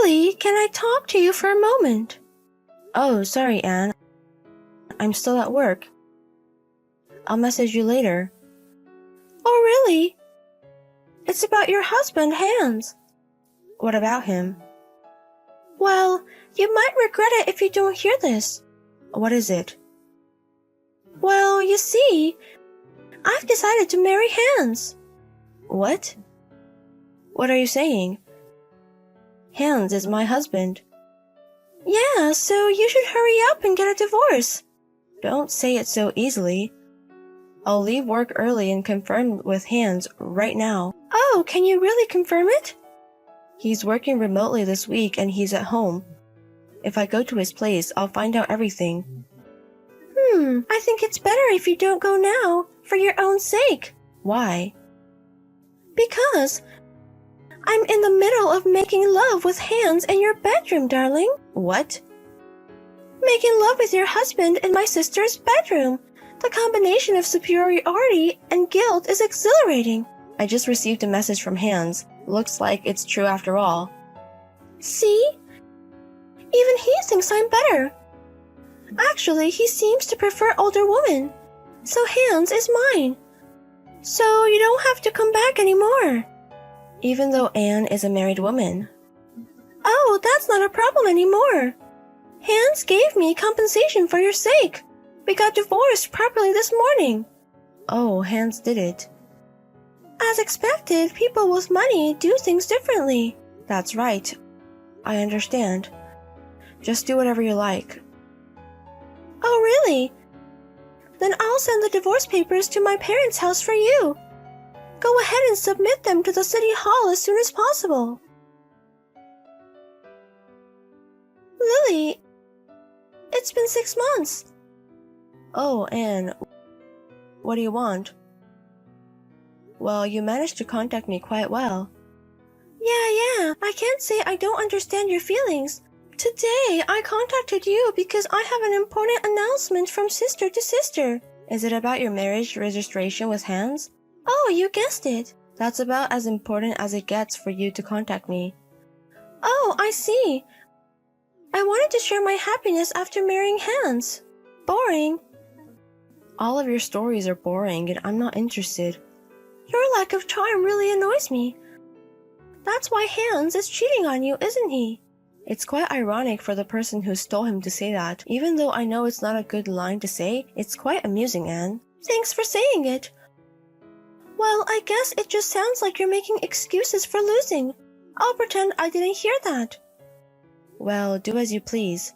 Lily, can I talk to you for a moment? Oh, sorry, Anne. I'm still at work. I'll message you later. Oh, really? It's about your husband, Hans. What about him? Well, you might regret it if you don't hear this. What is it? Well, you see, I've decided to marry Hans. What? What are you saying? Hans is my husband. Yeah, so you should hurry up and get a divorce. Don't say it so easily. I'll leave work early and confirm with Hans right now. Oh, can you really confirm it? He's working remotely this week and he's at home. If I go to his place, I'll find out everything. I think it's better if you don't go now, for your own sake. Why? Because I'm in the middle of making love with Hans in your bedroom, darling. What? Making love with your husband in my sister's bedroom. The combination of superiority and guilt is exhilarating. I just received a message from Hans. Looks like it's true after all. See? Even he thinks I'm better. Actually, he seems to prefer older women. So Hans is mine. So you don't have to come back anymore. Even though Anne is a married woman. Oh, that's not a problem anymore. Hans gave me compensation for your sake. We got divorced properly this morning. Oh, Hans did it. As expected, people with money do things differently. That's right. I understand. Just do whatever you like. Oh, really? Then I'll send the divorce papers to my parents' house for you. Go ahead and submit them to the city hall as soon as possible. Lily, it's been 6 months. Oh, Anne, what do you want? Well, you managed to contact me quite well. Yeah, I can't say I don't understand your feelings. Today, I contacted you because I have an important announcement from sister to sister. Is it about your marriage registration with Hans? Oh, you guessed it. That's about as important as it gets for you to contact me. Oh, I see. I wanted to share my happiness after marrying Hans. Boring. All of your stories are boring and I'm not interested. Your lack of charm really annoys me. That's why Hans is cheating on you, isn't he? It's quite ironic for the person who stole him to say that. Even though I know it's not a good line to say, it's quite amusing, Anne. Thanks for saying it. Well, I guess it just sounds like you're making excuses for losing. I'll pretend I didn't hear that. Well, do as you please.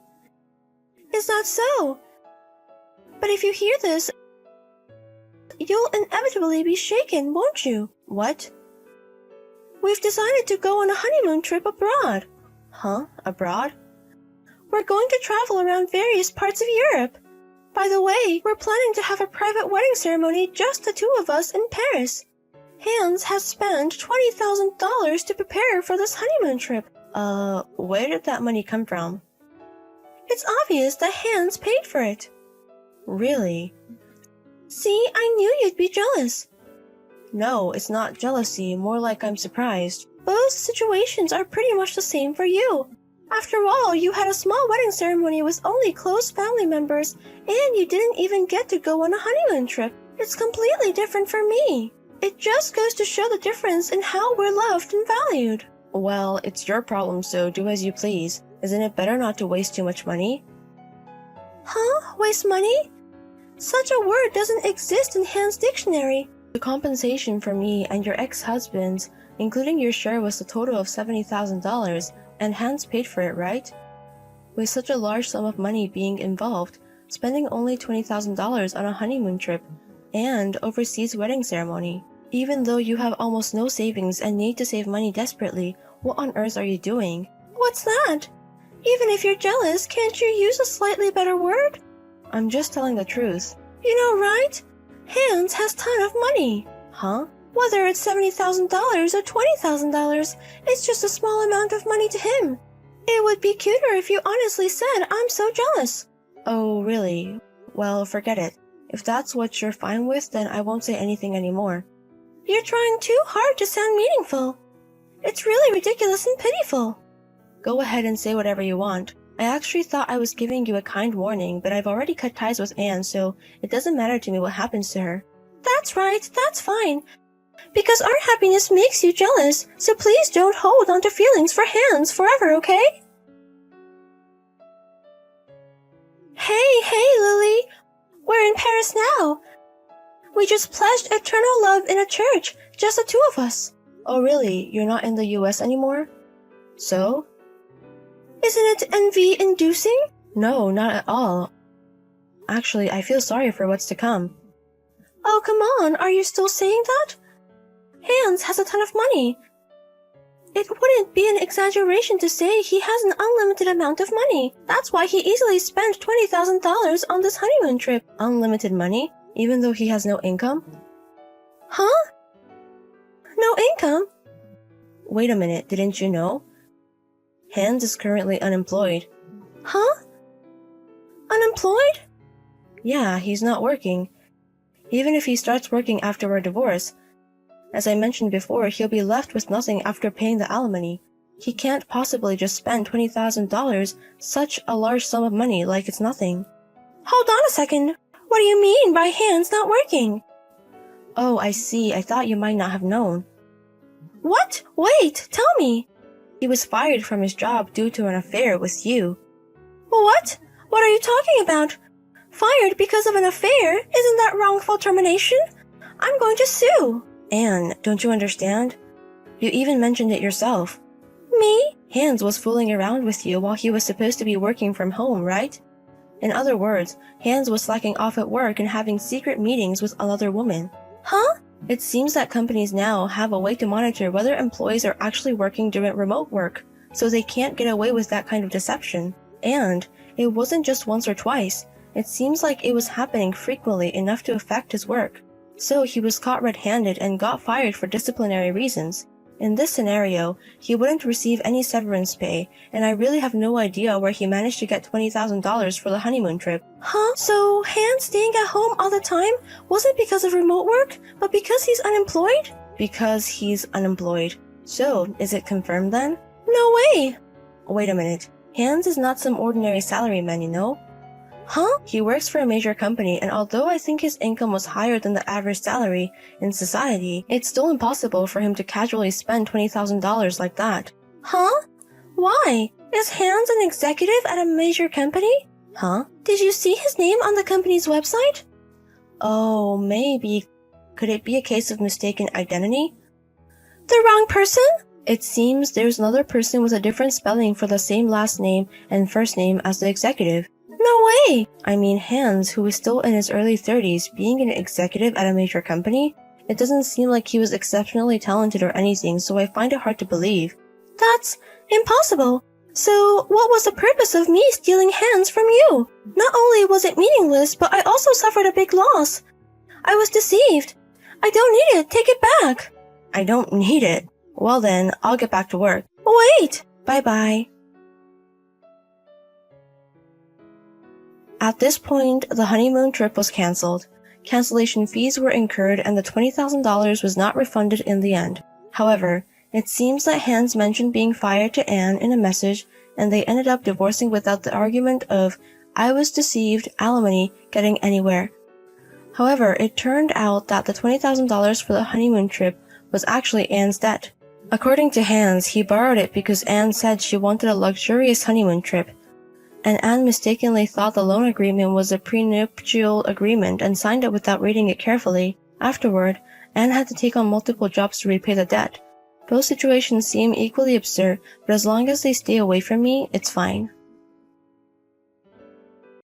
Is that so? But if you hear this, you'll inevitably be shaken, won't you? What? We've decided to go on a honeymoon trip abroad. Huh? Abroad? We're going to travel around various parts of Europe. By the way, we're planning to have a private wedding ceremony, just the two of us, in Paris. Hans has spent $20,000 to prepare for this honeymoon trip. Where did that money come from? It's obvious that Hans paid for it. Really? See, I knew you'd be jealous. No, it's not jealousy, more like I'm surprised. Both situations are pretty much the same for you. After all, you had a small wedding ceremony with only close family members, and you didn't even get to go on a honeymoon trip. It's completely different for me. It just goes to show the difference in how we're loved and valued. Well, it's your problem, so do as you please. Isn't it better not to waste too much money? Huh? Waste money? Such a word doesn't exist in Hans' dictionary. The compensation for me and your ex-husband's, including your share, was a total of $70,000, and Hans paid for it, right? With such a large sum of money being involved, spending only $20,000 on a honeymoon trip and overseas wedding ceremony. Even though you have almost no savings and need to save money desperately, what on earth are you doing? What's that? Even if you're jealous, can't you use a slightly better word? I'm just telling the truth. You know, right? Hans has a ton of money. Huh? Whether it's $70,000 or $20,000, it's just a small amount of money to him. It would be cuter if you honestly said, I'm so jealous. Oh, really? Well, forget it. If that's what you're fine with, then I won't say anything anymore. You're trying too hard to sound meaningful. It's really ridiculous and pitiful. Go ahead and say whatever you want. I actually thought I was giving you a kind warning, but I've already cut ties with Anne, so it doesn't matter to me what happens to her. That's right, that's fine. Because our happiness makes you jealous, so please don't hold on to feelings for Hans forever, okay? Hey, Lily! We're in Paris now! We just pledged eternal love in a church, just the two of us. Oh really? You're not in the US anymore? So? Isn't it envy-inducing? No, not at all. Actually, I feel sorry for what's to come. Oh, come on, are you still saying that? Hans has a ton of money. It wouldn't be an exaggeration to say he has an unlimited amount of money. That's why he easily spent $20,000 on this honeymoon trip. Unlimited money? Even though he has no income? Huh? No income? Wait a minute, didn't you know? Hans is currently unemployed. Huh? Unemployed? Yeah, he's not working. Even if he starts working after our divorce, as I mentioned before, he'll be left with nothing after paying the alimony. He can't possibly just spend $20,000, such a large sum of money, like it's nothing. Hold on a second. What do you mean by Hans not working? Oh, I see. I thought you might not have known. What? Wait, tell me. He was fired from his job due to an affair with you. What? What are you talking about? Fired because of an affair? Isn't that wrongful termination? I'm going to sue. Anne, don't you understand? You even mentioned it yourself. Me? Hans was fooling around with you while he was supposed to be working from home, right? In other words, Hans was slacking off at work and having secret meetings with another woman. Huh? It seems that companies now have a way to monitor whether employees are actually working during remote work, so they can't get away with that kind of deception. And it wasn't just once or twice. It seems like it was happening frequently enough to affect his work. So he was caught red-handed and got fired for disciplinary reasons. In this scenario, he wouldn't receive any severance pay, and I really have no idea where he managed to get $20,000 for the honeymoon trip. Huh? So Hans staying at home all the time wasn't because of remote work, but because he's unemployed? Because he's unemployed. So, is it confirmed then? No way! Wait a minute. Hans is not some ordinary salaryman, you know? Huh? He works for a major company, and although I think his income was higher than the average salary in society, it's still impossible for him to casually spend $20,000 like that. Huh? Why? Is Hans an executive at a major company? Huh? Did you see his name on the company's website? Oh, maybe. Could it be a case of mistaken identity? The wrong person? It seems there's another person with a different spelling for the same last name and first name as the executive. No way! I mean, Hans, who is still in his early 30s, being an executive at a major company? It doesn't seem like he was exceptionally talented or anything, so I find it hard to believe. That's impossible. So, what was the purpose of me stealing Hans from you? Not only was it meaningless, but I also suffered a big loss. I was deceived. I don't need it. Take it back. I don't need it. Well then, I'll get back to work. Wait! Bye-bye. At this point, the honeymoon trip was cancelled. Cancellation fees were incurred and the $20,000 was not refunded in the end. However, it seems that Hans mentioned being fired to Anne in a message and they ended up divorcing without the argument of "I was deceived" alimony getting anywhere. However, it turned out that the $20,000 for the honeymoon trip was actually Anne's debt. According to Hans, he borrowed it because Anne said she wanted a luxurious honeymoon trip, and Anne mistakenly thought the loan agreement was a prenuptial agreement and signed it without reading it carefully. Afterward, Anne had to take on multiple jobs to repay the debt. Both situations seem equally absurd, but as long as they stay away from me, it's fine.